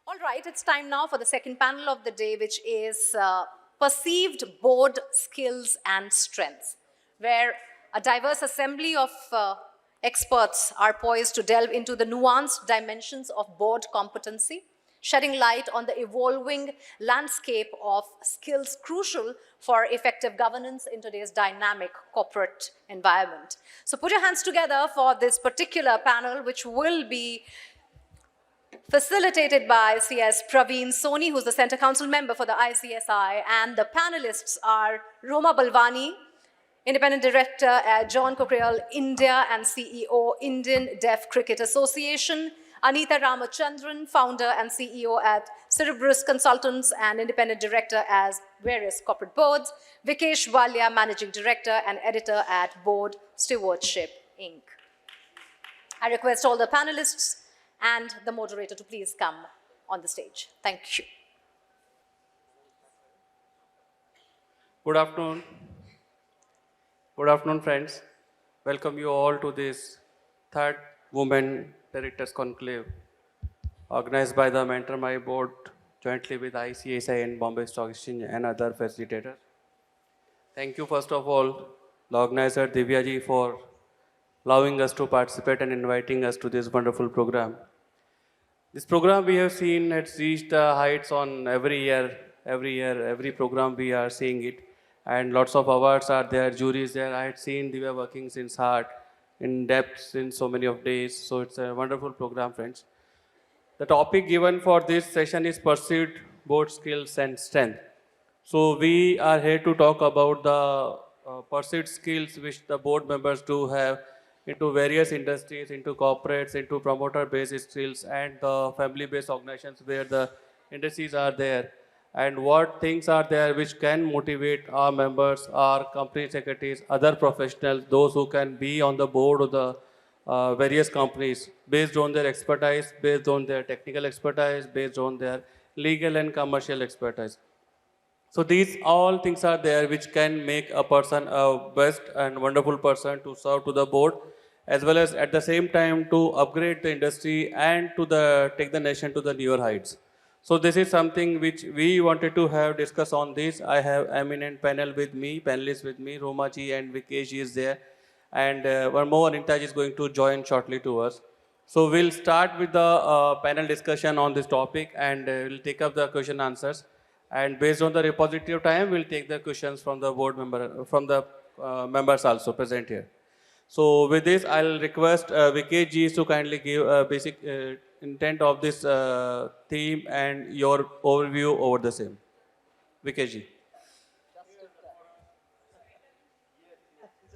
All right, it's time now for the second panel of the day, which is Perceived Board Skills and Strengths, where a diverse assembly of experts are poised to delve into the nuanced dimensions of board competency, shedding light on the evolving landscape of skills crucial for effective governance in today's dynamic corporate environment. So put your hands together for this particular panel, which will be facilitated by CS Praveen Soni, who's the Center Council member for the ICSI, and the panelists are Roma Balwani, Independent Director at John Cockerill India and CEO, Indian Deaf Cricket Association, Anita Ramachandran, founder and CEO at Cerebrus Consultants and Independent Director as various corporate boards, Vikesh Walia, Managing Director and Editor at Board Stewardship, Inc. I request all the panelists and the moderator to please come on the stage. Thank you. Good afternoon. Good afternoon, friends. Welcome you all to this third Women Directors Conclave, organized by the Mentor My Board jointly with ICSI and Bombay Stock Exchange and other facilitators. Thank you, first of all, the organizer Divya ji, for allowing us to participate and inviting us to this wonderful program. This program we have seen has reached the heights on every program we are seeing it. And lots of awards are there, juries there. I had seen they were working since hard, in depth, since so many of days. So it's a wonderful program, friends. The topic given for this session is Pursued Board Skills and Strength. So we are here to talk about the pursued skills which the board members do have into various industries, into corporates, into promoter-based skills and the family-based organizations where the industries are there, and what things are there which can motivate our members, our company secretaries, other professionals, those who can be on the board of the various companies based on their expertise, based on their technical expertise, based on their legal and commercial expertise. So these all things are there which can make a person a best and wonderful person to serve to the board, as well as at the same time to upgrade the industry and to take the nation to the newer heights. So this is something which we wanted to have discuss on this. I have eminent panelists with me, Roma ji and Vikesh ji is there. And one more, Anita ji is going to join shortly to us. So we'll start with the panel discussion on this topic and we'll take up the question answers. And based on the repository of time, we'll take the questions from the board member, from the members also present here. So with this, I'll request Vikesh ji to kindly give a basic intent of this theme and your overview over the same. Vikesh ji.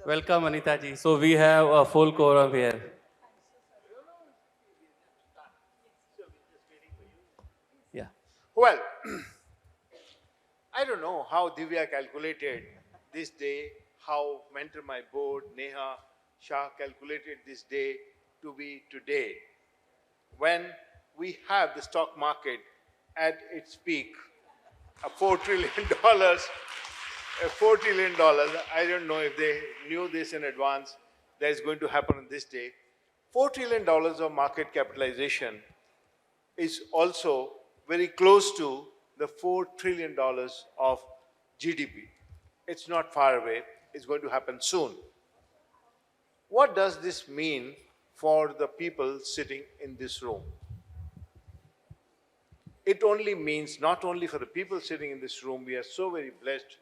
Welcome, Anita ji. So we have a full quorum here. Yeah. Well, I don't know how Divya calculated this day, how Mentor My Board, Neha Shah calculated this day to be today, when we have the stock market at its peak, $4 trillion, $4 trillion. I don't know if they knew this in advance, that is going to happen on this day. $4 trillion of market capitalization is also very close to the $4 trillion of GDP. It's not far away. It's going to happen soon. What does this mean for the people sitting in this room? It only means, not only for the people sitting in this room, we are so very blessed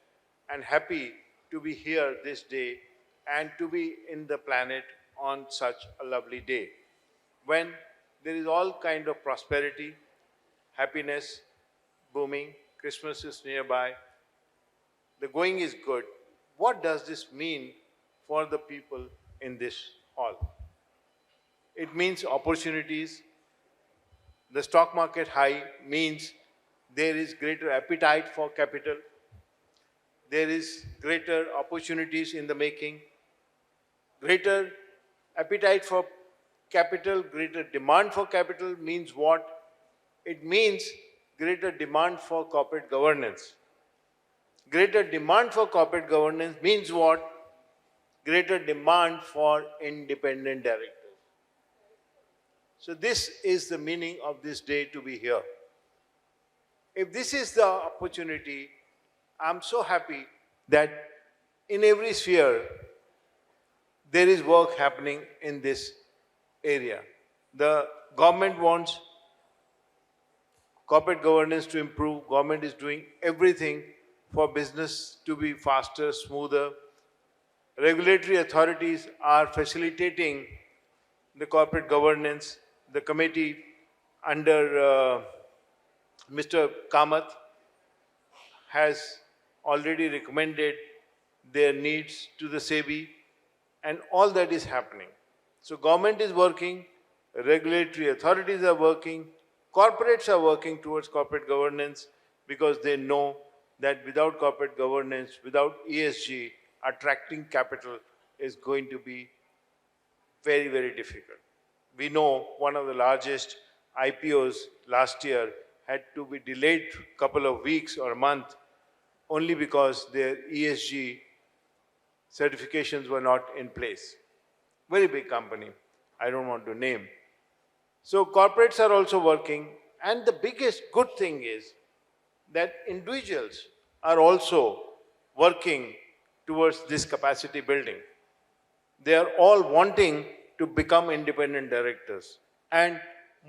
and happy to be here this day and to be in the planet on such a lovely day, when there is all kind of prosperity, happiness, booming, Christmas is nearby, the going is good. What does this mean for the people in this hall? It means opportunities. The stock market high means there is greater appetite for capital. There is greater opportunities in the making. Greater appetite for capital, greater demand for capital means what? It means greater demand for corporate governance. Greater demand for corporate governance means what? Greater demand for independent directors. So this is the meaning of this day to be here. If this is the opportunity, I'm so happy that in every sphere, there is work happening in this area. The government wants corporate governance to improve. Government is doing everything for business to be faster, smoother. Regulatory authorities are facilitating the corporate governance. The committee under Mr. Kamath has already recommended their needs to the SEBI, and all that is happening. So government is working, regulatory authorities are working, corporates are working towards corporate governance because they know that without corporate governance, without ESG, attracting capital is going to be very, very difficult. We know one of the largest IPOs last year had to be delayed a couple of weeks or a month only because their ESG certifications were not in place. Very big company, I don't want to name. So corporates are also working, and the biggest good thing is that individuals are also working towards this capacity building. They are all wanting to become independent directors. And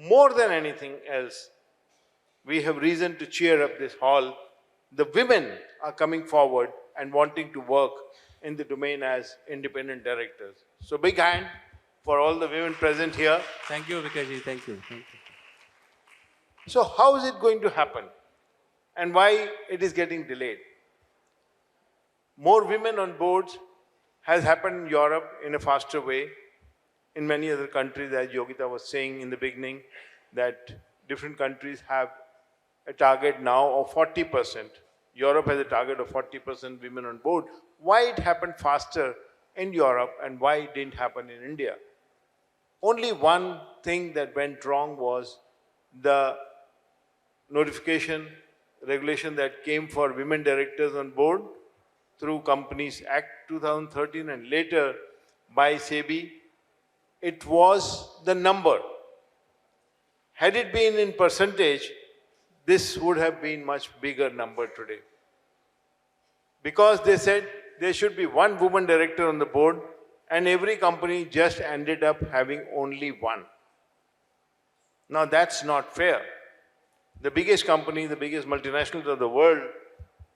more than anything else, we have reason to cheer up this hall. The women are coming forward and wanting to work in the domain as independent directors. So big hand for all the women present here. Thank you, Vikaji. Thank you. Thank you. So how is it going to happen? And why it is getting delayed? More women on boards has happened in Europe in a faster way. In many other countries, as Yogita was saying in the beginning, that different countries have a target now of 40%. Europe has a target of 40% women on board. Why it happened faster in Europe and why it didn't happen in India? Only one thing that went wrong was the notification, regulation that came for women directors on board through Companies Act 2013 and later by SEBI. It was the number. Had it been in percentage, this would have been much bigger number today. Because they said there should be one woman director on the board and every company just ended up having only one. Now that's not fair. The biggest company, the biggest multinationals of the world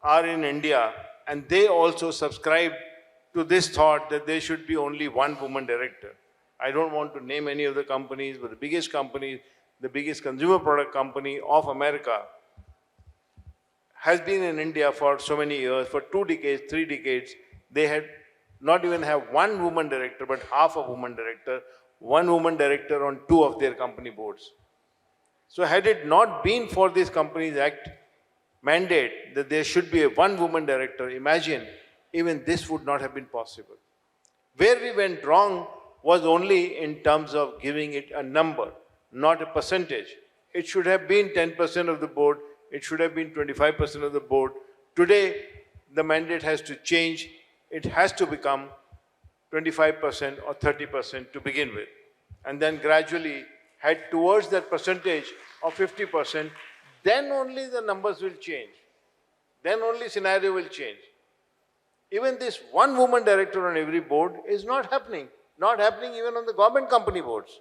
are in India, and they also subscribe to this thought that there should be only one woman director. I don't want to name any of the companies, but the biggest company, the biggest consumer product company of America has been in India for so many years, for 2 decades, 3 decades. They had not even have one woman director, but half a woman director, one woman director on 2 of their company boards. So had it not been for this Companies Act mandate that there should be a one woman director, imagine even this would not have been possible. Where we went wrong was only in terms of giving it a number, not a percentage. It should have been 10% of the board, it should have been 25% of the board. Today, the mandate has to change. It has to become 25% or 30% to begin with. And then gradually head towards that percentage of 50%, then only the numbers will change. Then only scenario will change. Even this one woman director on every board is not happening. Not happening even on the government company boards.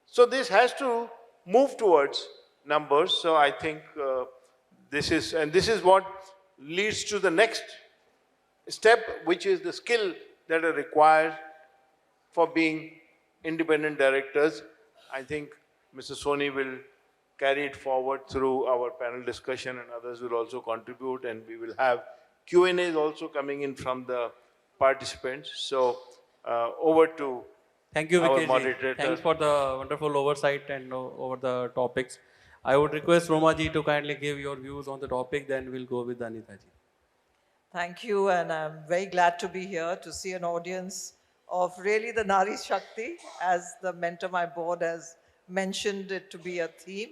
So this has to move towards numbers. So I think this is what leads to the next step, which is the skill that are required for being independent directors. I think Mr. Soni will carry it forward through our panel discussion, and others will also contribute, and we will have Q&As also coming in from the participants. So over to Thank you, our Vikaji. moderator. Thanks for the wonderful oversight and over the topics. I would request Romaji to kindly give your views on the topic, then we'll go with Anitaji. Thank you, and I'm very glad to be here to see an audience of really the Nari Shakti, as the mentor, my board, has mentioned it to be a theme.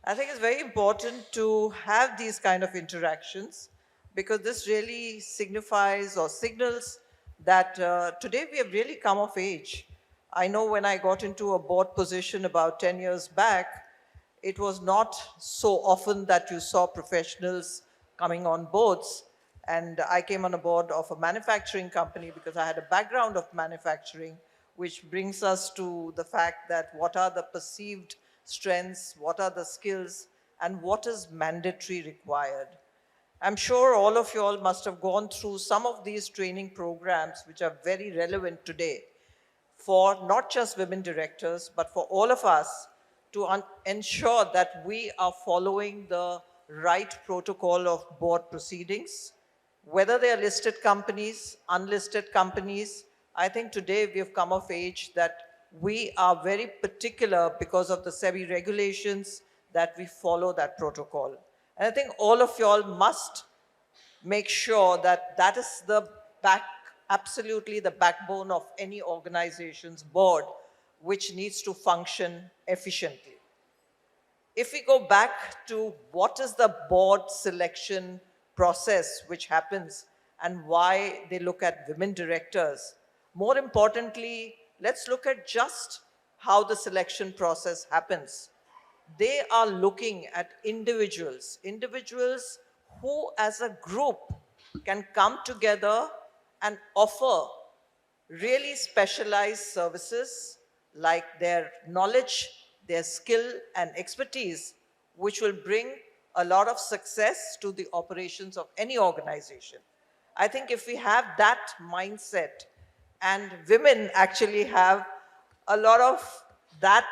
I think it's very important to have these kind of interactions because this really signifies or signals that today we have really come of age. I know when I got into a board position about 10 years back, it was not so often that you saw professionals coming on boards. And I came on a board of a manufacturing company because I had a background of manufacturing, which brings us to the fact that what are the perceived strengths, what are the skills, and what is mandatory required. I'm sure all of you all must have gone through some of these training programs which are very relevant today for not just women directors, but for all of us to ensure that we are following the right protocol of board proceedings, whether they are listed companies, unlisted companies. I think today we have come of age that we are very particular because of the SEBI regulations that we follow that protocol. And I think all of you all must make sure that that is absolutely the backbone of any organization's board, which needs to function efficiently. If we go back to what is the board selection process which happens and why they look at women directors, more importantly, let's look at just how the selection process happens. They are looking at individuals who as a group can come together and offer really specialized services like their knowledge, their skill and expertise, which will bring a lot of success to the operations of any organization. I think if we have that mindset, and women actually have a lot of that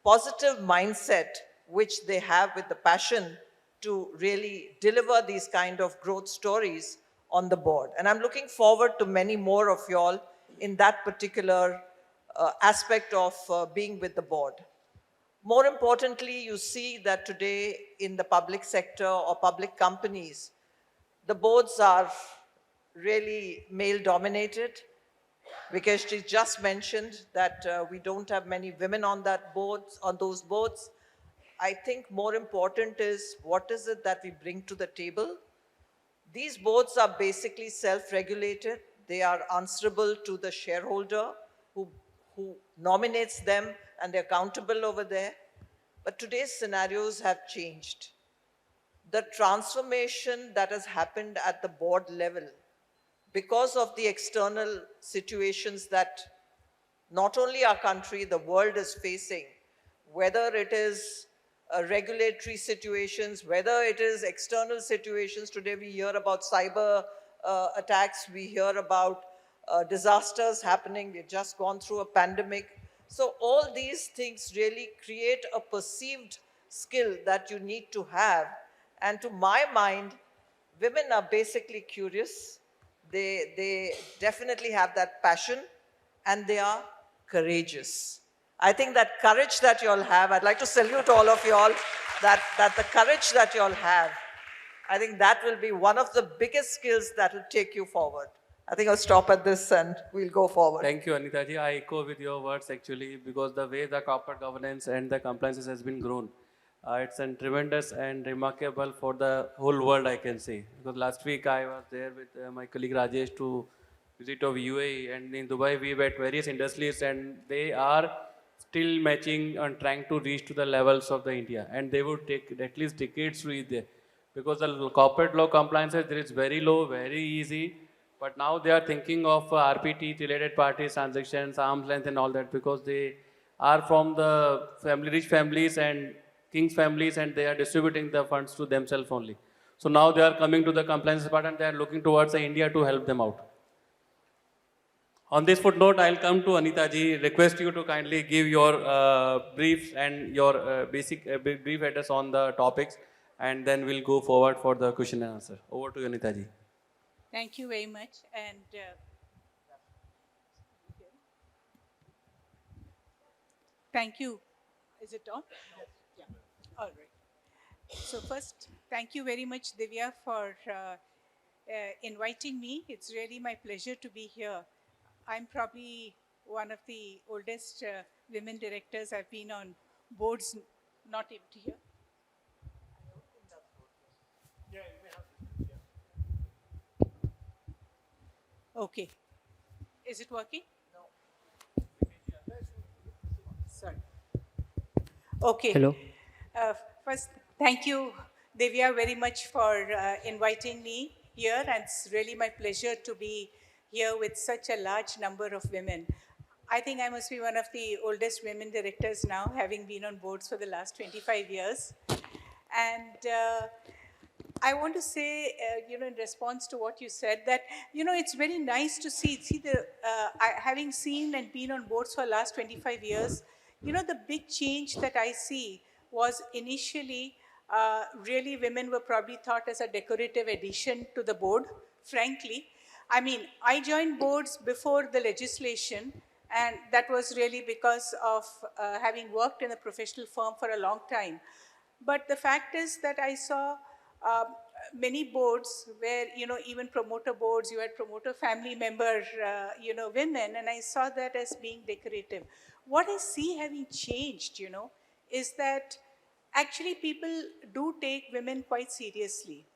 positive mindset which they have with the passion to really deliver these kind of growth stories on the board. And I'm looking forward to many more of y'all in that particular aspect of being with the board. More importantly, you see that today in the public sector or public companies, the boards are really male dominated. Because she just mentioned that we don't have many women on those boards. I think more important is what is it that we bring to the table. These boards are basically self-regulated. They are answerable to the shareholder who nominates them, and they're accountable over there. But today's scenarios have changed. The transformation that has happened at the board level because of the external situations that not only our country, the world is facing, whether it is regulatory situations, whether it is external situations. Today we hear about cyber attacks, we hear about disasters happening. We've just gone through a pandemic. So all these things really create a perceived skill that you need to have. And to my mind, women are basically curious. They definitely have that passion, and they are courageous. I think that courage that you all have, I'd like to salute all of you all, that the courage that you all have, I think that will be one of the biggest skills that will take you forward. I think I'll stop at this and we'll go forward. Thank you, Anita ji. I echo with your words actually, because the way the corporate governance and the compliances has been grown, it's tremendous and remarkable for the whole world, I can say. Because last week I was there with my colleague Rajesh to visit of UAE, and in Dubai we met various industries, and they are still matching and trying to reach to the levels of the India, and they would take at least decades to reach there. Because the corporate law compliances there is very low, very easy, but now they are thinking of RPT, related parties, transactions, arm's length and all that, because they are from the rich families and king's families, and they are distributing the funds to themselves only. So now they are coming to the compliance part, and they are looking towards India to help them out. On this footnote, I'll come to Anita ji. Request you to kindly give your briefs and your basic brief address on the topics, and then we'll go forward for the question and answer. Over to you, Anita ji. Thank you very much. And thank you. Is it on? Yeah. All right. So first, thank you very much, Divya, for inviting me. It's really my pleasure to be here. I'm probably one of the oldest women directors. I've been on boards, not able to hear. Okay. Is it working? No. Sorry. Okay. Hello. Uh, First, thank you, Divya, very much for inviting me here. And it's really my pleasure to be here with such a large number of women. I think I must be one of the oldest women directors now, having been on boards for the last 25 years. And I want to say, in response to what you said, that, it's very nice to see having seen and been on boards for the last 25 years, the big change that I see was initially, really women were probably thought as a decorative addition to the board, frankly. I mean, I joined boards before the legislation, and that was really because of having worked in a professional firm for a long time. But the fact is that I saw um, many boards where, even promoter boards, you had promoter family member, women, and I saw that as being decorative. What I see having changed, is that actually people do take women quite seriously.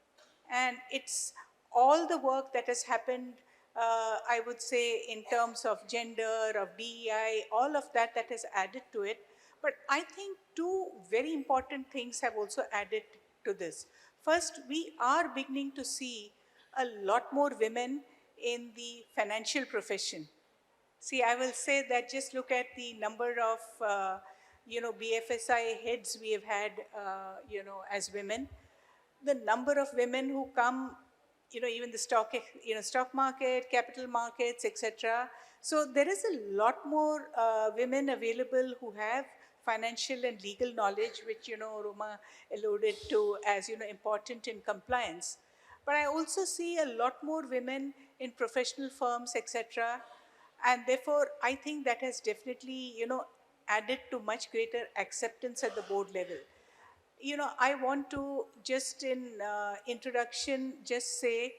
And it's all the work that has happened, I would say, in terms of gender, of DEI, all of that that has added to it. But I think two very important things have also added to this. First, we are beginning to see a lot more women in the financial profession. See, I will say that just look at the number of, BFSI heads we have had, as women. The number of women who come, even the stock market, capital markets, etc. So there is a lot more women available who have financial and legal knowledge, which, Roma alluded to as, important in compliance. But I also see a lot more women in professional firms, etc. And therefore, I think that has definitely, added to much greater acceptance at the board level. I want to just in introduction just say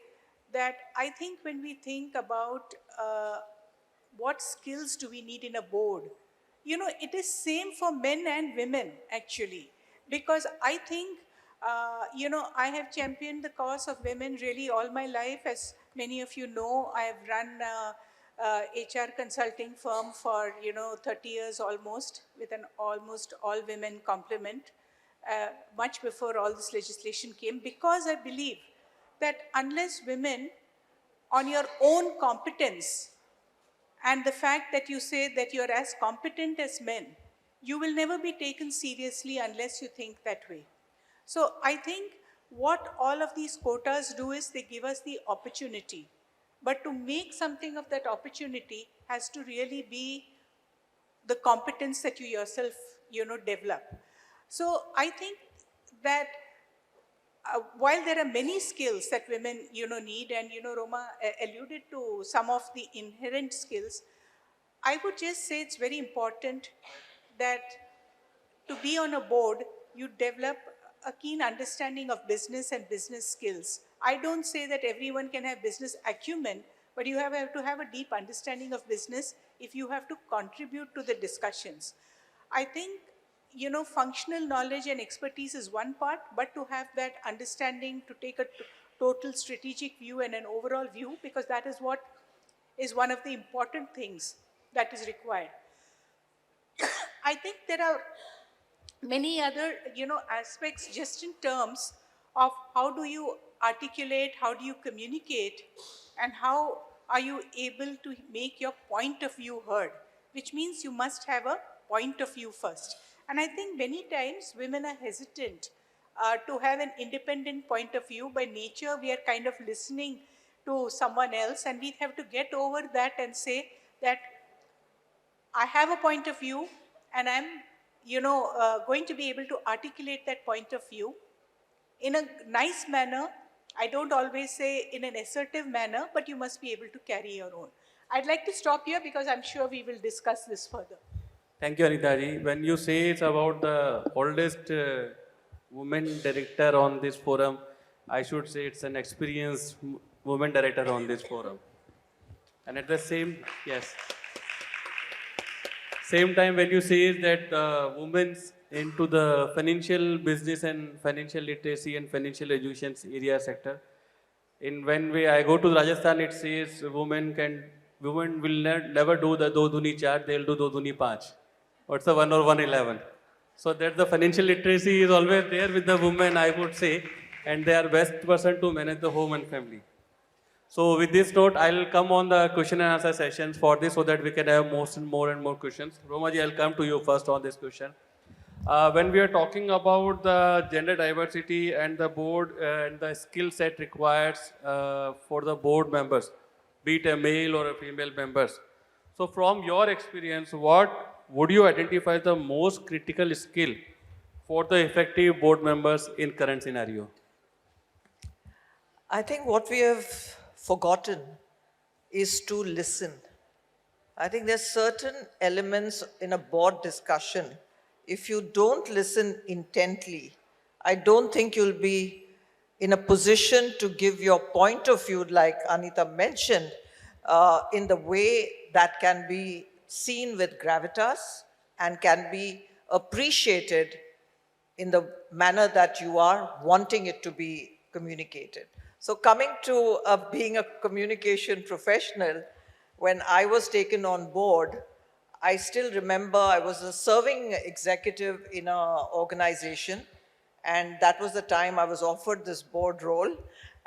that I think when we think about what skills do we need in a board, it is same for men and women actually, because I think, I have championed the cause of women really all my life. As many of you know, I have run HR consulting firm for, 30 years almost, with an almost all women complement, much before all this legislation came, because I believe that unless women on your own competence and the fact that you say that you're as competent as men, you will never be taken seriously unless you think that way. So I think what all of these quotas do is they give us the opportunity. But to make something of that opportunity has to really be the competence that you yourself, develop. So I think that while there are many skills that women, need, and, Roma alluded to some of the inherent skills, I would just say it's very important that to be on a board, you develop a keen understanding of business and business skills. I don't say that everyone can have business acumen, but you have to have a deep understanding of business if you have to contribute to the discussions. I think, functional knowledge and expertise is one part, but to have that understanding, to take a total strategic view and an overall view, because that is what is one of the important things that is required. I think there are many other, aspects just in terms of how do you articulate, how do you communicate, and how are you able to make your point of view heard, which means you must have a point of view first. And I think many times women are hesitant to have an independent point of view. By nature, we are kind of listening to someone else, and we have to get over that and say that I have a point of view, and I'm, going to be able to articulate that point of view in a nice manner. I don't always say in an assertive manner, but you must be able to carry your own. I'd like to stop here because I'm sure we will discuss this further. Thank you, Anita ji. When you say it's about the oldest woman director on this forum, I should say it's an experienced woman director on this forum. And at the same time, when you say that women's into the financial business and financial literacy and financial education area sector, I go to Rajasthan, it says women will never do the do duni char, they'll do do duni 5. Or it's a 1 or 111. So that the financial literacy is always there with the women, I would say, and they are best person to manage the home and family. So with this note, I'll come on the question and answer sessions for this so that we can have more and more questions. Romaji, I'll come to you first on this question. When we are talking about the gender diversity and the board and the skill set required for the board members, be it a male or a female members. So from your experience, what would you identify the most critical skill for the effective board members in current scenario? I think what we have forgotten is to listen. I think there's certain elements in a board discussion. If you don't listen intently, I don't think you'll be in a position to give your point of view, like Anita mentioned, in the way that can be seen with gravitas and can be appreciated in the manner that you are wanting it to be communicated. So coming to being a communication professional, when I was taken on board, I still remember I was a serving executive in an organization, and that was the time I was offered this board role,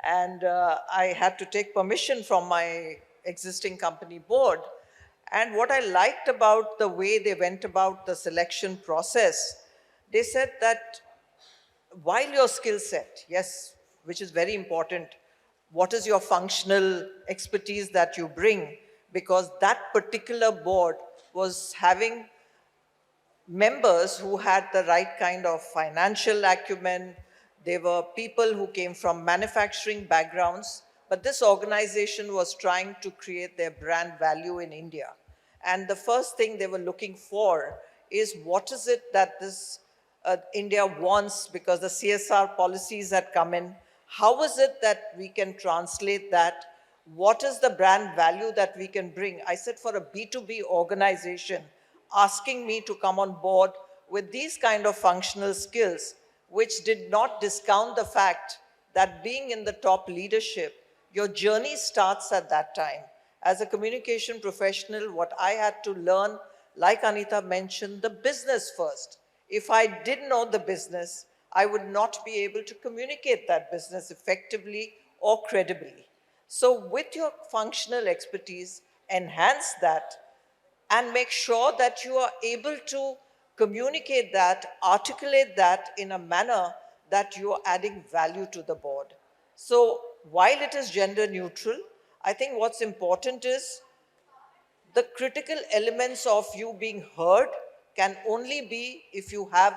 and I had to take permission from my existing company board. And what I liked about the way they went about the selection process, they said that while your skill set, yes, which is very important, what is your functional expertise that you bring? Because that particular board was having members who had the right kind of financial acumen. They were people who came from manufacturing backgrounds, but this organization was trying to create their brand value in India. And the first thing they were looking for is what is it that this India wants, because the CSR policies had come in. How is it that we can translate that? What is the brand value that we can bring? I said, for a B2B organization, asking me to come on board with these kind of functional skills, which did not discount the fact that being in the top leadership, your journey starts at that time. As a communication professional, what I had to learn, like Anita mentioned, the business first. If I didn't know the business, I would not be able to communicate that business effectively or credibly. So with your functional expertise, enhance that and make sure that you are able to communicate that, articulate that in a manner that you are adding value to the board. So while it is gender neutral, I think what's important is the critical elements of you being heard can only be if you have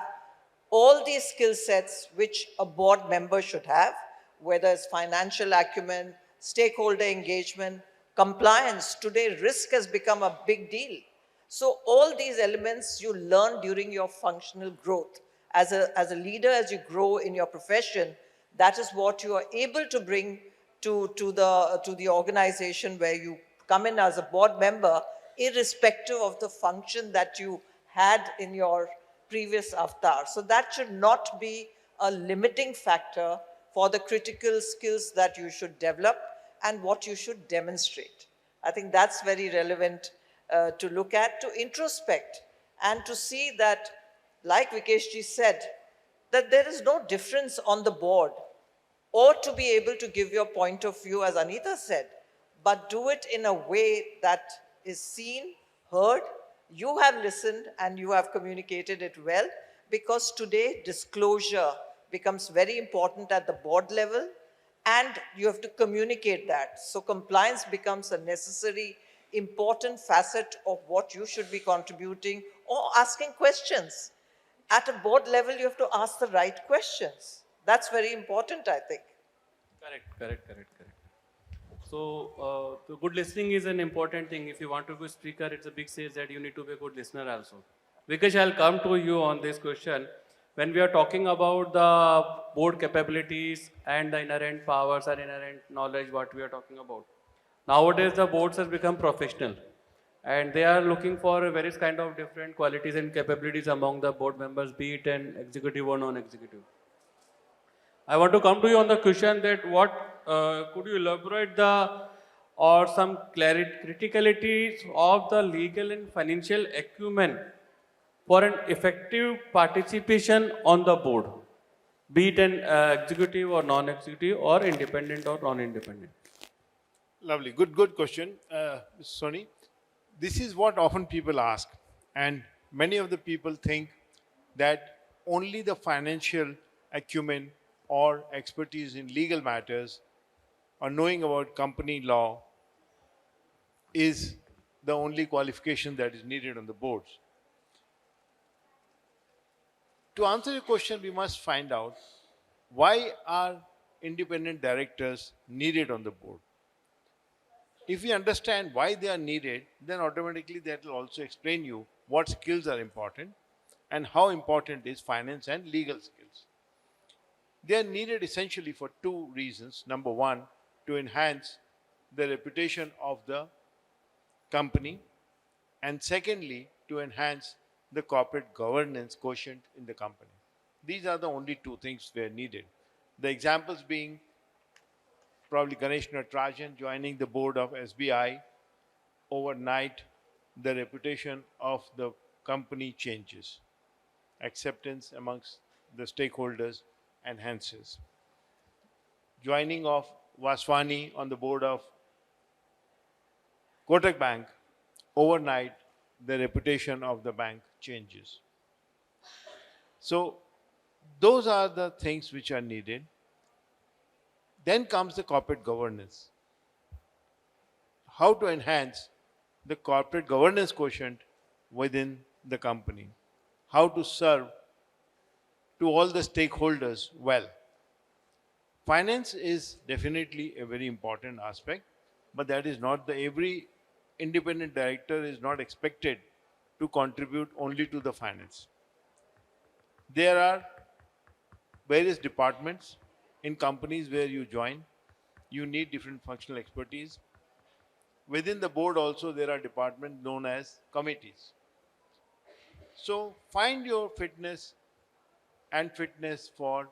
all these skill sets which a board member should have, whether it's financial acumen, stakeholder engagement, compliance. Today, risk has become a big deal. So all these elements you learn during your functional growth. As a leader, as you grow in your profession, that is what you are able to bring to the organization where you come in as a board member, irrespective of the function that you had in your previous avatar. So that should not be a limiting factor for the critical skills that you should develop and what you should demonstrate. I think that's very relevant to look at, to introspect, and to see that, like Vikeshji said, that there is no difference on the board, or to be able to give your point of view, as Anita said, but do it in a way that is seen, heard. You have listened and you have communicated it well, because today disclosure becomes very important at the board level, and you have to communicate that. So compliance becomes a necessary, important facet of what you should be contributing or asking questions. At a board level, you have to ask the right questions. That's very important, I think. Correct. So, the good listening is an important thing. If you want to be a speaker, it's a big stage that you need to be a good listener also. Vikesh, I'll come to you on this question. When we are talking about the board capabilities and the inherent powers and inherent knowledge, what we are talking about. Nowadays, the boards has become professional, and they are looking for various kind of different qualities and capabilities among the board members, be it an executive or non-executive. I want to come to you on the question that what could you elaborate or some criticalities of the legal and financial acumen for an effective participation on the board, be it an executive or non-executive or independent or non-independent? Lovely. Good question, Ms. Soni. This is what often people ask. And many of the people think that only the financial acumen or expertise in legal matters or knowing about company law is the only qualification that is needed on the boards. To answer your question, we must find out why are independent directors needed on the board. If we understand why they are needed, then automatically that will also explain you what skills are important and how important is finance and legal skills. They are needed essentially for two reasons. Number one, to enhance the reputation of the company, and secondly, to enhance the corporate governance quotient in the company. These are the only two things were needed. The examples being probably Ganesh Natarajan joining the board of SBI. Overnight, the reputation of the company changes. Acceptance amongst the stakeholders enhances. Joining of Vaswani on the board of Kotak Bank, overnight, the reputation of the bank changes. So, those are the things which are needed. Then comes the corporate governance. How to enhance the corporate governance quotient within the company. How to serve to all the stakeholders well. Finance is definitely a very important aspect, but that is not every independent director is not expected to contribute only to the finance. There are various departments in companies where you join. You need different functional expertise. Within the board also there are departments known as committees. So find your fitness for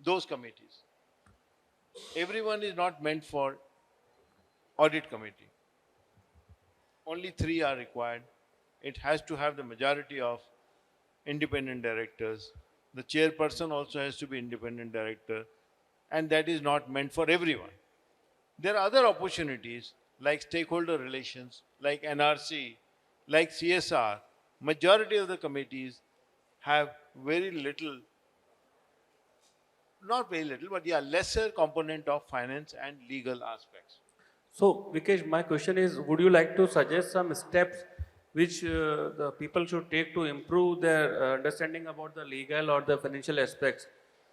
those committees. Everyone is not meant for audit committee. Only 3 are required. It has to have the majority of independent directors. The chairperson also has to be independent director, and that is not meant for everyone. There are other opportunities like stakeholder relations, like NRC, like CSR. Majority of the committees have very little, not very little, but yeah, lesser component of finance and legal aspects. So, Vikesh, my question is, would you like to suggest some steps which the people should take to improve their understanding about the legal or the financial aspects,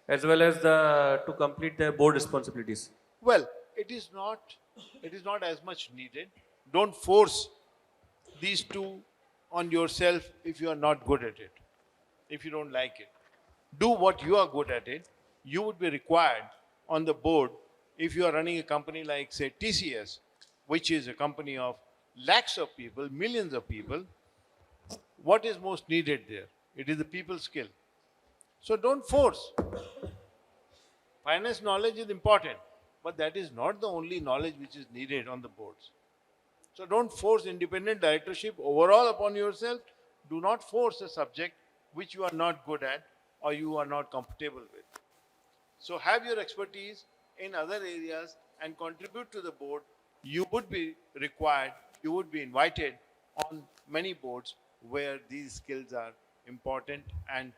as well as to complete their board responsibilities? Well, it is not as much needed. Don't force these two on yourself if you are not good at it, if you don't like it. Do what you are good at it. You would be required on the board if you are running a company like, say, TCS, which is a company of lakhs of people, millions of people. What is most needed there? It is the people skill. So don't force. Finance knowledge is important, but that is not the only knowledge which is needed on the boards. So don't force independent directorship overall upon yourself. Do not force a subject which you are not good at or you are not comfortable with. So have your expertise in other areas and contribute to the board. You would be required, you would be invited on many boards where these skills are important and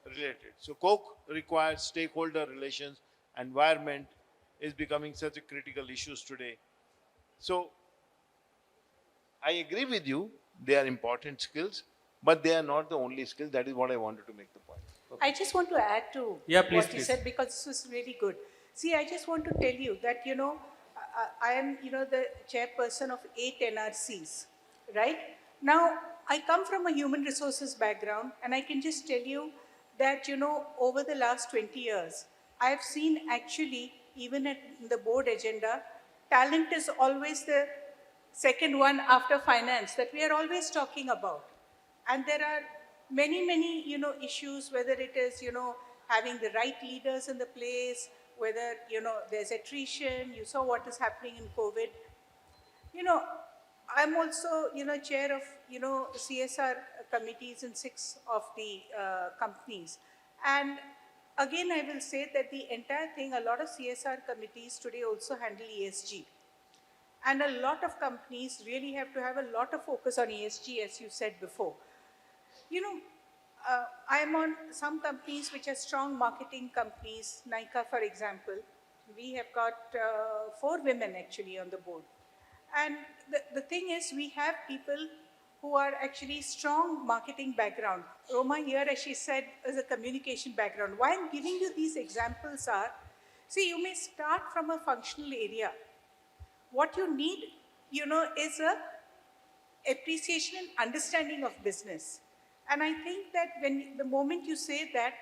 related. So Coke requires stakeholder relations, environment is becoming such a critical issue today. So I agree with you, they are important skills, but they are not the only skills. That is what I wanted to make the point. I just want to add to Yeah, please, what you please. said because this was really good. See, I just want to tell you that, I am, the chairperson of 8 NRCs, right? Now, I come from a human resources background, and I can just tell you that, over the last 20 years, I have seen actually, even in the board agenda, talent is always the second one after finance that we are always talking about. And there are many, issues, whether it is, having the right leaders in the place, whether, there's attrition, you saw what is happening in COVID. You know, I'm also, chair of, CSR committees in 6 of the companies. And again, I will say that the entire thing, a lot of CSR committees today also handle ESG. And a lot of companies really have to have a lot of focus on ESG, as you said before. You know, I'm on some companies which are strong marketing companies, Nika, for example. We have got 4 women actually on the board. And the thing is, we have people who are actually strong marketing background. Roma here, as she said, is a communication background. Why I'm giving you these examples are, see, you may start from a functional area. What you need, is a appreciation and understanding of business. And I think that the moment you say that,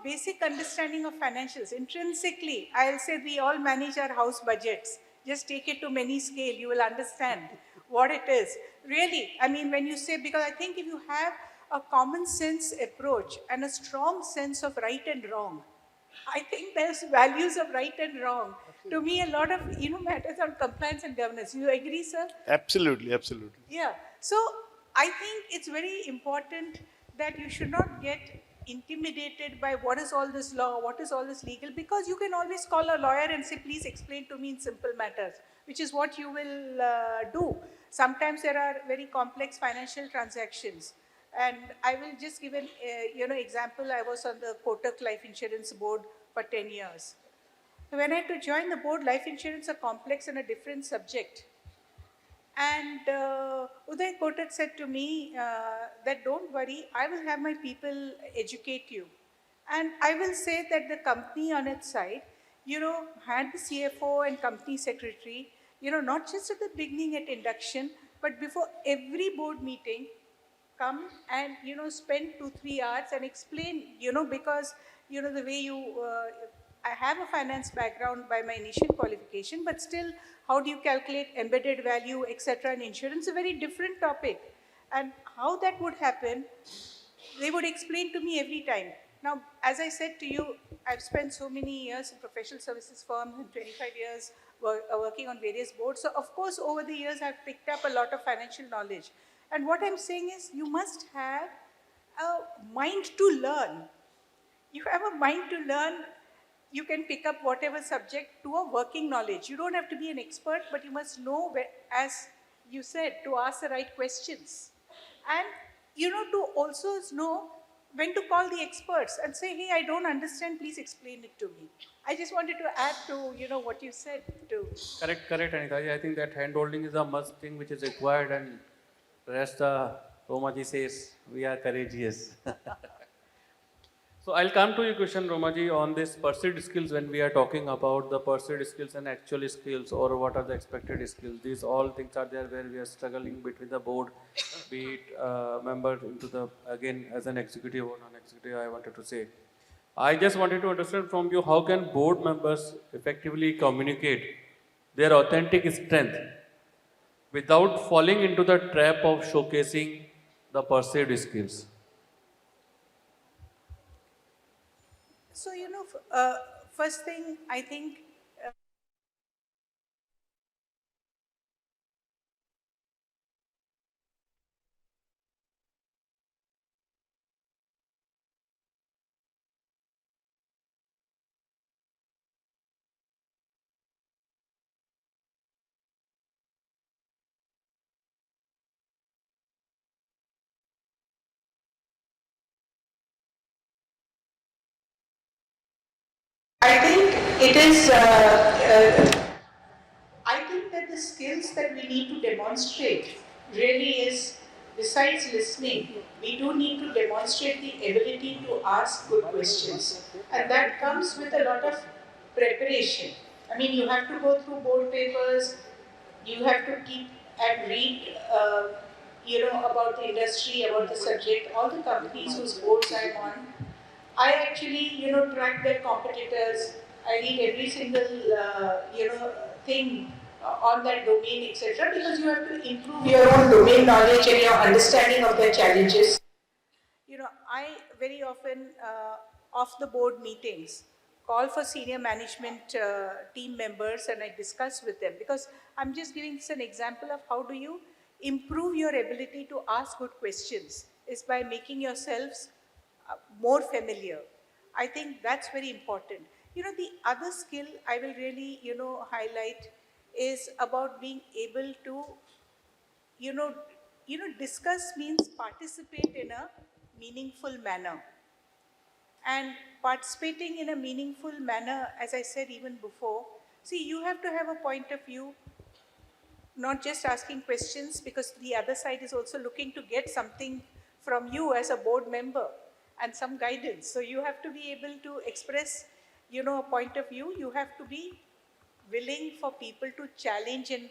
basic understanding of financials, intrinsically, I'll say we all manage our house budgets. Just take it to many scale, you will understand what it is. Really, I mean, when you say, because I think if you have a common sense approach and a strong sense of right and wrong, I think there's values of right and wrong. To me, a lot of, matters on compliance and governance. You agree, sir? Absolutely, absolutely. Yeah. So I think it's very important that you should not get intimidated by what is all this law, what is all this legal, because you can always call a lawyer and say, please explain to me in simple matters, which is what you will do. Sometimes there are very complex financial transactions. And I will just give an example. I was on the Kotak Life Insurance Board for 10 years. When I had to join the board, life insurance is a complex and a different subject. And Uday Kotak said to me that don't worry, I will have my people educate you. And I will say that the company on its side, had the CFO and company secretary, not just at the beginning at induction, but before every board meeting, come and, spend 2-3 hours and explain, because, the way I have a finance background by my initial qualification, but still, how do you calculate embedded value, etc. in insurance is a very different topic. And how that would happen, they would explain to me every time. Now, as I said to you, I've spent so many years in professional services firms and 25 years working on various boards. So, of course, over the years, I've picked up a lot of financial knowledge. And what I'm saying is, you must have a mind to learn. You have a mind to learn, you can pick up whatever subject to a working knowledge. You don't have to be an expert, but you must know, as you said, to ask the right questions. And, to also know when to call the experts and say, hey, I don't understand, please explain it to me. I just wanted to add to, what you said too. Correct, Anita. I think that hand-holding is a must thing which is required, and rest, Romaji says, we are courageous. So I'll come to your question, Romaji, on this perceived skills. When we are talking about the perceived skills and actual skills, or what are the expected skills, these all things are there where we are struggling between the board, be it member into the, again, as an executive or non-executive, I wanted to say. I just wanted to understand from you, how can board members effectively communicate their authentic strength without falling into the trap of showcasing the perceived skills? So, first thing, I think, I think it is, I think that the skills that we need to demonstrate really is, besides listening, we do need to demonstrate the ability to ask good questions. And that comes with a lot of preparation. I mean, you have to go through board papers, you have to keep and read, about the industry, about the subject, all the companies whose boards I'm on. I actually, track their competitors. I read every single, thing on that domain, etc. Because you have to improve your own domain knowledge and your understanding of their challenges. I very often, off the board meetings, call for senior management team members and I discuss with them, because I'm just giving this an example of how do you improve your ability to ask good questions. is by making yourselves more familiar. I think that's very important. The other skill I will really, highlight is about being able to, you know, discuss means participate in a meaningful manner. And participating in a meaningful manner, as I said even before, see, you have to have a point of view, not just asking questions, because the other side is also looking to get something from you as a board member and some guidance. So you have to be able to express, a point of view. You have to be willing for people to challenge and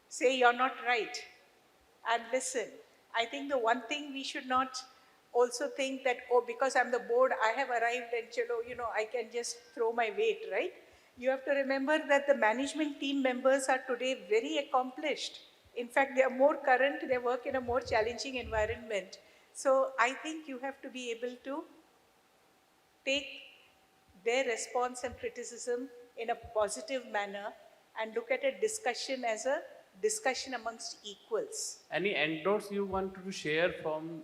say you're not right, and listen. I think the one thing we should not also think that, oh, because I'm the board, I have arrived and, I can just throw my weight, right? You have to remember that the management team members are today very accomplished. In fact, they are more current, they work in a more challenging environment. So I think you have to be able to take their response and criticism in a positive manner and look at a discussion as a discussion amongst equals. Any anecdotes you want to share from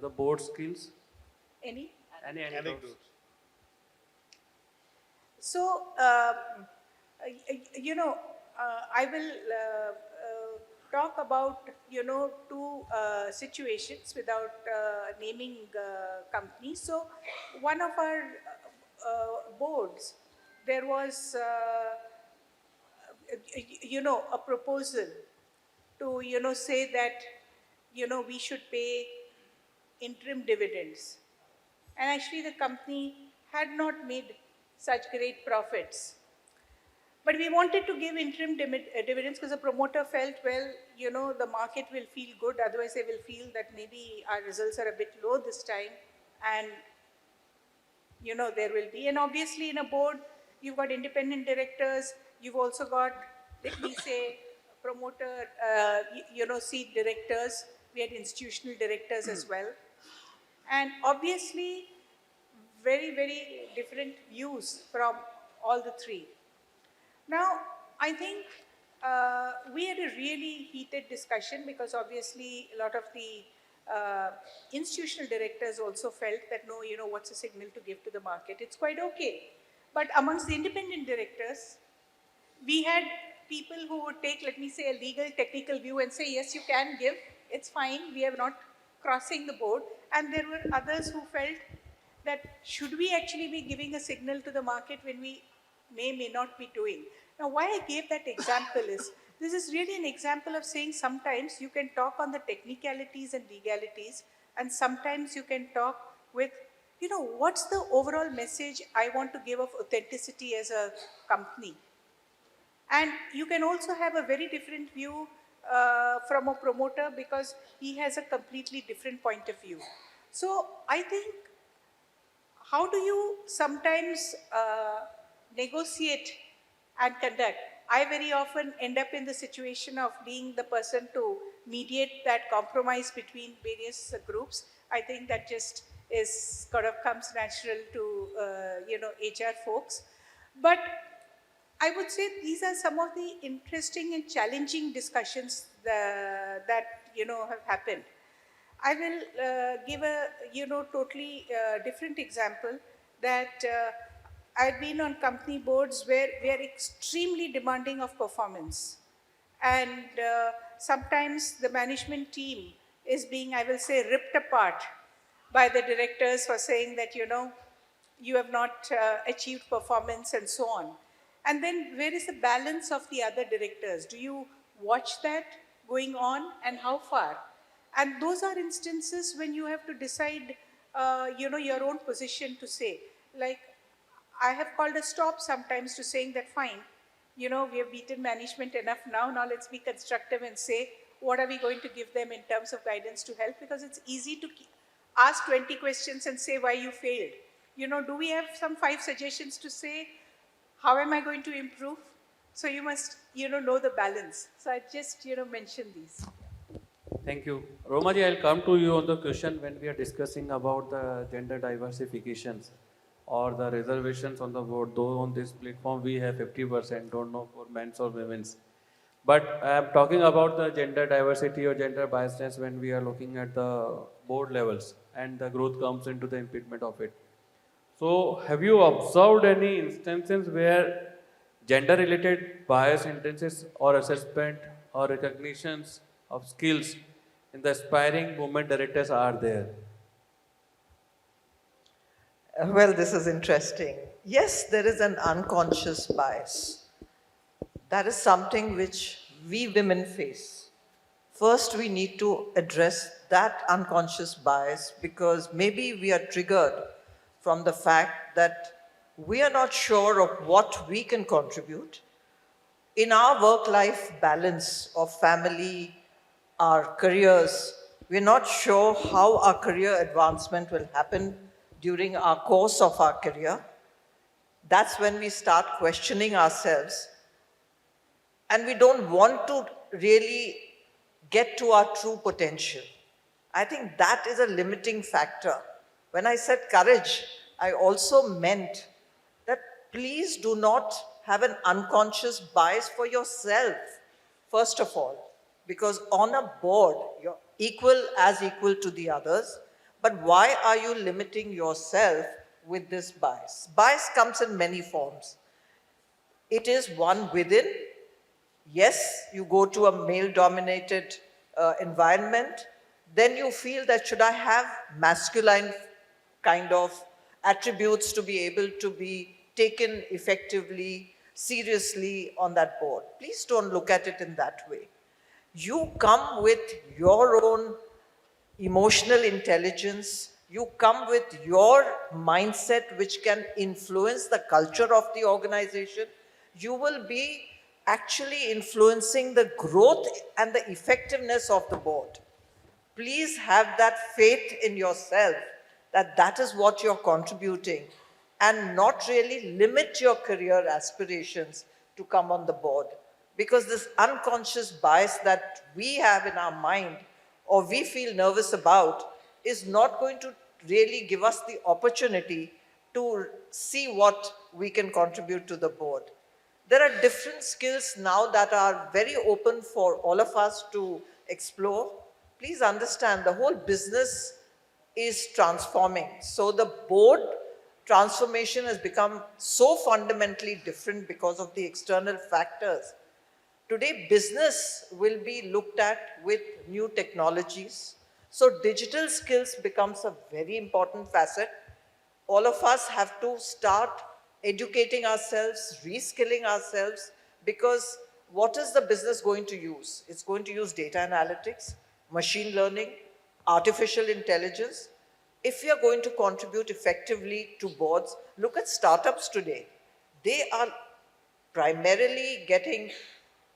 the board skills? Any? Any anecdotes? So, I will talk about, two situations without naming companies. So, one of our boards, there was, a proposal to, say that, we should pay interim dividends. And actually, the company had not made such great profits. But we wanted to give interim dividends because the promoter felt, well, the market will feel good. Otherwise, they will feel that maybe our results are a bit low this time. And, there will be. And obviously, in a board, you've got independent directors. You've also got, let me say, promoter, seat directors. We had institutional directors as well. And obviously, very, very different views from all the three. Now, I think we had a really heated discussion because obviously a lot of the institutional directors also felt that, no, what's a signal to give to the market? It's quite okay. But amongst the independent directors, we had people who would take, let me say, a legal technical view and say, yes, you can give, it's fine, we are not crossing the board. And there were others who felt that should we actually be giving a signal to the market when we may not be doing. Now, why I gave that example is, this is really an example of saying sometimes you can talk on the technicalities and legalities, and sometimes you can talk with, what's the overall message I want to give of authenticity as a company. And you can also have a very different view from a promoter because he has a completely different point of view. So I think, how do you sometimes negotiate and conduct? I very often end up in the situation of being the person to mediate that compromise between various groups. I think that just is comes natural to HR folks. But I would say these are some of the interesting and challenging discussions that have happened. I will give a totally different example that I've been on company boards where we are extremely demanding of performance, and sometimes the management team is being, I will say, ripped apart by the directors for saying that you have not achieved performance and so on. And then where is the balance of the other directors? Do you watch that going on, and how far? And those are instances when you have to decide, your own position to say. Like, I have called a stop sometimes to saying that, fine, we have beaten management enough now. Now let's be constructive and say, what are we going to give them in terms of guidance to help? Because it's easy to ask 20 questions and say why you failed. Do we have some 5 suggestions to say, how am I going to improve? So you must, know the balance. So I just, mention these. Thank you. Romaji, I'll come to you on the question when we are discussing about the gender diversifications or the reservations on the board. Though on this platform we have 50%, don't know for men's or women's. But I am talking about the gender diversity or gender biasness when we are looking at the board levels and the growth comes into the impediment of it. So, have you observed any instances where gender related bias instances or assessment or recognitions of skills in the aspiring women directors are there? Well, this is interesting. Yes, there is an unconscious bias. That is something which we women face. First, we need to address that unconscious bias because maybe we are triggered from the fact that we are not sure of what we can contribute. In our work-life balance of family, our careers, we're not sure how our career advancement will happen during our course of our career. That's when we start questioning ourselves and we don't want to really get to our true potential. I think that is a limiting factor. When I said courage, I also meant that please do not have an unconscious bias for yourself, first of all, because on a board, you're equal to the others, but why are you limiting yourself with this bias? Bias comes in many forms. It is one within. Yes, you go to a male-dominated environment, then you feel that should I have masculine kind of attributes to be able to be taken effectively, seriously on that board. Please don't look at it in that way. You come with your own emotional intelligence, you come with your mindset which can influence the culture of the organization, you will be actually influencing the growth and the effectiveness of the board. Please have that faith in yourself that that is what you're contributing and not really limit your career aspirations to come on the board. Because this unconscious bias that we have in our mind or we feel nervous about is not going to really give us the opportunity to see what we can contribute to the board. There are different skills now that are very open for all of us to explore. Please understand the whole business is transforming. So the board transformation has become so fundamentally different because of the external factors. Today, business will be looked at with new technologies. So digital skills becomes a very important facet. All of us have to start educating ourselves, reskilling ourselves, because what is the business going to use? It's going to use data analytics, machine learning, artificial intelligence. If we are going to contribute effectively to boards, look at startups today. They are primarily getting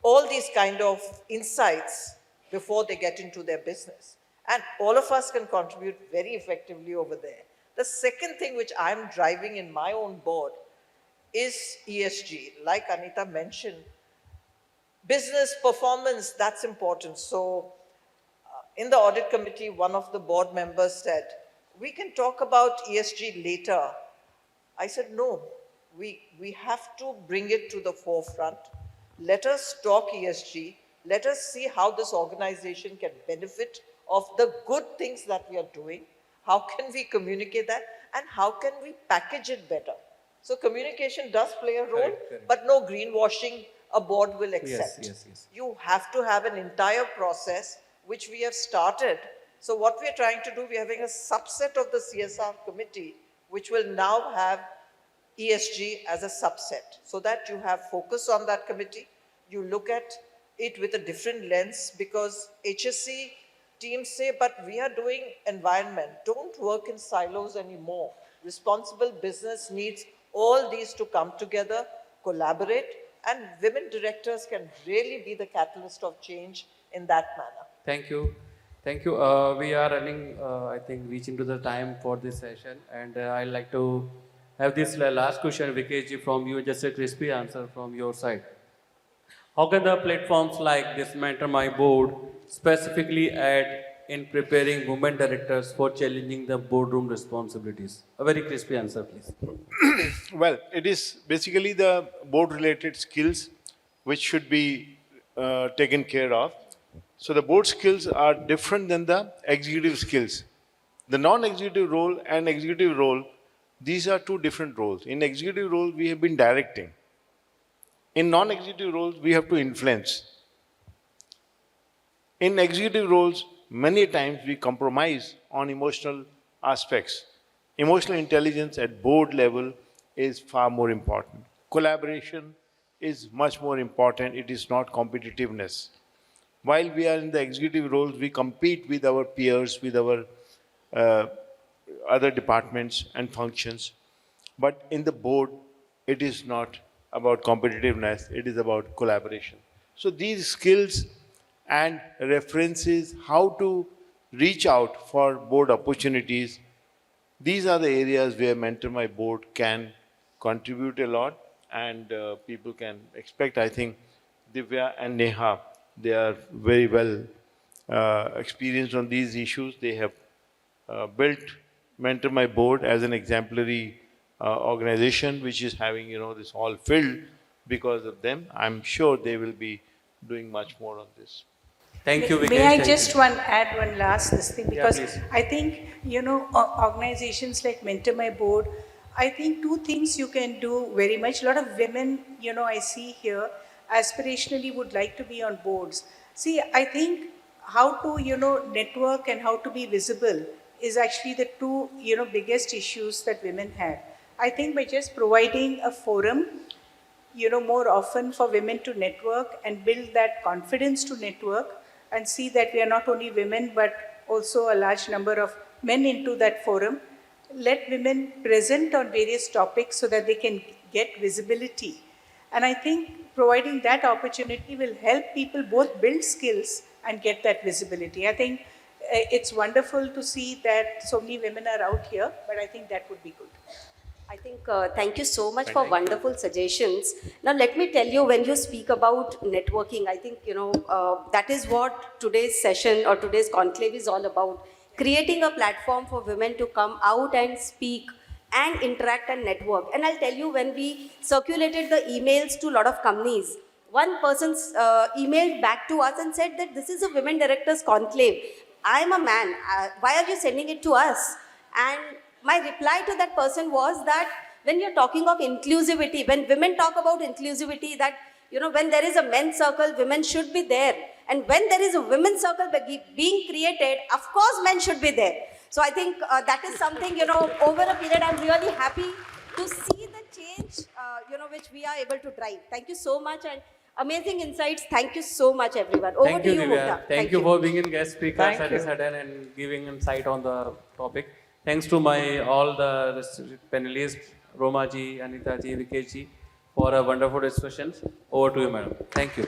all these kind of insights before they get into their business. And all of us can contribute very effectively over there. The second thing which I'm driving in my own board is ESG. Like Anita mentioned, business performance, that's important. So in the audit committee, one of the board members said, we can talk about ESG later. I said, no, we have to bring it to the forefront. Let us talk ESG. Let us see how this organization can benefit of the good things that we are doing. How can we communicate that? And how can we package it better? So communication does play a role, Correct. but no greenwashing a board will accept. Yes. You have to have an entire process which we have started. So what we are trying to do, we are having a subset of the CSR committee, which will now have ESG as a subset, so that you have focus on that committee. You look at it with a different lens, because HSC teams say, but we are doing environment. Don't work in silos anymore. Responsible business needs all these to come together, collaborate, and women directors can really be the catalyst of change in that manner. Thank you. Thank you. We are running, I think, reaching to the time for this session. And I'd like to have this last question, Vikesh, from you, just a crispy answer from your side. How can the platforms like this Mentor My Board specifically aid in preparing women directors for challenging the boardroom responsibilities? A very crispy answer, please. Well, it is basically the board-related skills which should be taken care of. So the board skills are different than the executive skills. The non-executive role and executive role, these are two different roles. In executive role, we have been directing. In non-executive roles, we have to influence. In executive roles, many times we compromise on emotional aspects. Emotional intelligence at board level is far more important. Collaboration is much more important. It is not competitiveness. While we are in the executive roles, we compete with our peers, with our uh, other departments and functions. But in the board, it is not about competitiveness, it is about collaboration. So these skills and references, how to reach out for board opportunities, these are the areas where Mentor My Board can contribute a lot, and people can expect. I think Divya and Neha, they are very well experienced on these issues. They have built Mentor My Board as an exemplary organization which is having, this all filled because of them. I'm sure they will be doing much more on this. Thank you, Vikesh. May I Thank just you. add one last this thing, Yeah, because please. I think, organizations like Mentor My Board, I think two things you can do very much. A lot of women, I see here, aspirationally would like to be on boards. See, I think how to, network and how to be visible is actually the two, biggest issues that women have. I think by just providing a forum, more often for women to network and build that confidence to network and see that we are not only women but also a large number of men into that forum. Let women present on various topics so that they can get visibility. And I think providing that opportunity will help people both build skills and get that visibility. I think it's wonderful to see that so many women are out here, but I think that would be good. I think, thank you so much for wonderful suggestions. Now, let me tell you, when you speak about networking, I think, that is what today's session or today's conclave is all about. Creating a platform for women to come out and speak and interact and network. And I'll tell you, when we circulated the emails to a lot of companies, one person emailed back to us and said that this is a women directors conclave. I am a man. Why are you sending it to us? And my reply to that person was that when you're talking of inclusivity, when women talk about inclusivity, that, when there is a men's circle, women should be there. And when there is a women's circle being created, of course, men should be there. So I think that is something, over a period, I'm really happy to see the change, which we are able to drive. Thank you so much. And amazing insights. Thank you so much, everyone. Over Thank to you, you, Divya. Mukta. Thank you for being in guest speakers Thank at a you. sudden and giving insight on the topic. Thanks to all the panelists, Roma ji, Anita ji, Vikesh ji, for a wonderful discussion. Over to you, madam. Thank you.